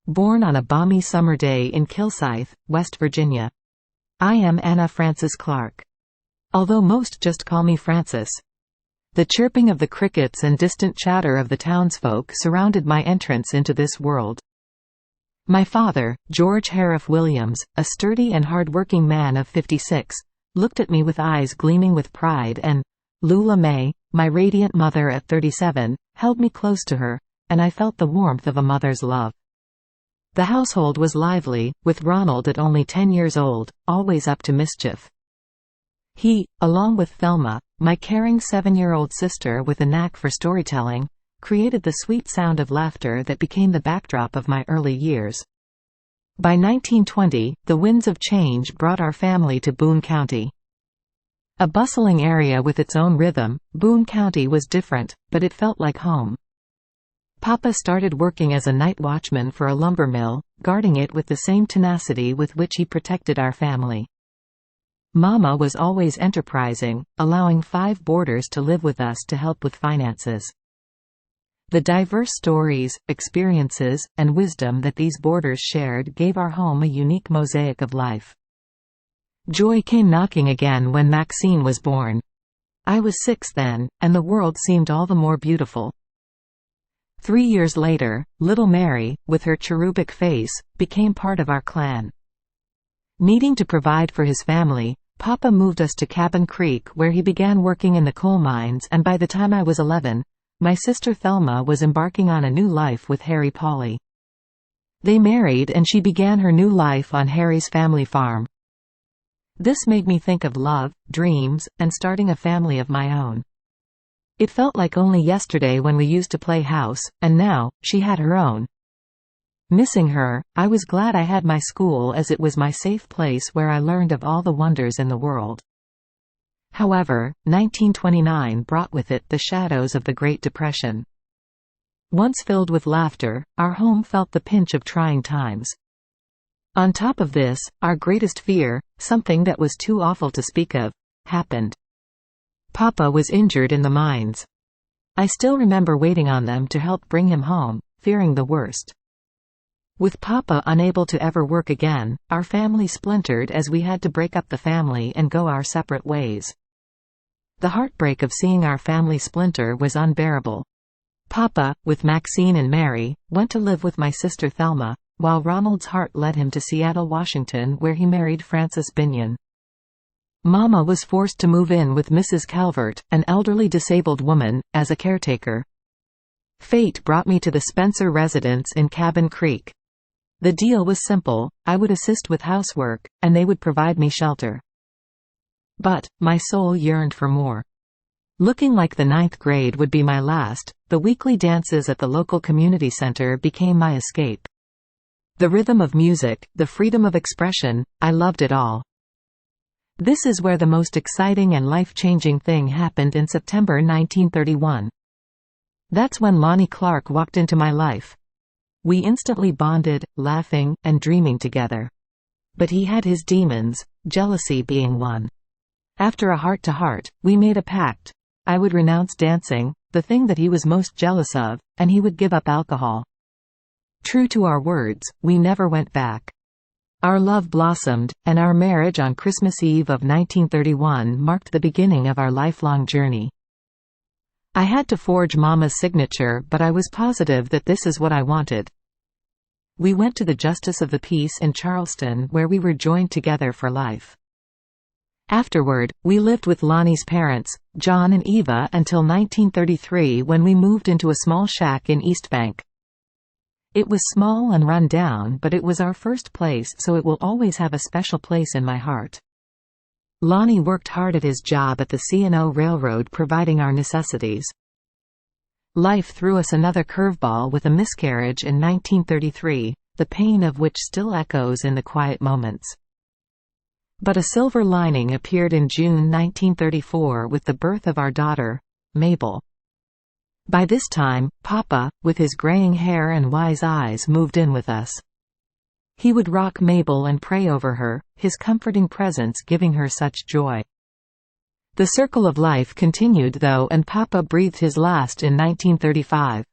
born on a balmy summer day in Kilsyth, West Virginia. I am Anna Frances Clark. Although most just call me Frances. The chirping of the crickets and distant chatter of the townsfolk surrounded my entrance into this world. My father, George Hariff Williams, a sturdy and hard-working man of 56, looked at me with eyes gleaming with pride, and Lula May, my radiant mother at 37, held me close to her, and I felt the warmth of a mother's love. The household was lively, with Ronald at only 10 years old, always up to mischief. He, along with Thelma, my caring 7-year-old sister with a knack for storytelling, created the sweet sound of laughter that became the backdrop of my early years. By 1920, the winds of change brought our family to Boone County. A bustling area with its own rhythm, Boone County was different, but it felt like home. Papa started working as a night watchman for a lumber mill, guarding it with the same tenacity with which he protected our family. Mama was always enterprising, allowing 5 boarders to live with us to help with finances. The diverse stories, experiences, and wisdom that these boarders shared gave our home a unique mosaic of life. Joy came knocking again when Maxine was born. I was 6 then, and the world seemed all the more beautiful. 3 years later, little Mary, with her cherubic face, became part of our clan. Needing to provide for his family, Papa moved us to Cabin Creek, where he began working in the coal mines, and by the time I was 11, my sister Thelma was embarking on a new life with Harry Pauley. They married and she began her new life on Harry's family farm. This made me think of love, dreams, and starting a family of my own. It felt like only yesterday when we used to play house, and now, she had her own. Missing her, I was glad I had my school as it was my safe place where I learned of all the wonders in the world. However, 1929 brought with it the shadows of the Great Depression. Once filled with laughter, our home felt the pinch of trying times. On top of this, our greatest fear, something that was too awful to speak of, happened. Papa was injured in the mines. I still remember waiting on them to help bring him home, fearing the worst. With Papa unable to ever work again, our family splintered as we had to break up the family and go our separate ways. The heartbreak of seeing our family splinter was unbearable. Papa, with Maxine and Mary, went to live with my sister Thelma, while Ronald's heart led him to Seattle, Washington, where he married Frances Binion. Mama was forced to move in with Mrs. Calvert, an elderly disabled woman, as a caretaker. Fate brought me to the Spencer residence in Cabin Creek. The deal was simple: I would assist with housework, and they would provide me shelter. But my soul yearned for more. Looking like the 9th grade would be my last, the weekly dances at the local community center became my escape. The rhythm of music, the freedom of expression, I loved it all. This is where the most exciting and life-changing thing happened in September 1931. That's when Lonnie Clark walked into my life. We instantly bonded, laughing, and dreaming together. But he had his demons, jealousy being one. After a heart-to-heart, we made a pact. I would renounce dancing, the thing that he was most jealous of, and he would give up alcohol. True to our words, we never went back. Our love blossomed, and our marriage on Christmas Eve of 1931 marked the beginning of our lifelong journey. I had to forge Mama's signature, but I was positive that this is what I wanted. We went to the Justice of the Peace in Charleston, where we were joined together for life. Afterward, we lived with Lonnie's parents, John and Eva, until 1933 when we moved into a small shack in East Bank. It was small and run down, but it was our first place, so it will always have a special place in my heart. Lonnie worked hard at his job at the C&O Railroad providing our necessities. Life threw us another curveball with a miscarriage in 1933, the pain of which still echoes in the quiet moments. But a silver lining appeared in June 1934 with the birth of our daughter, Mabel. By this time, Papa, with his graying hair and wise eyes, moved in with us. He would rock Mabel and pray over her, his comforting presence giving her such joy. The circle of life continued though, and Papa breathed his last in 1935.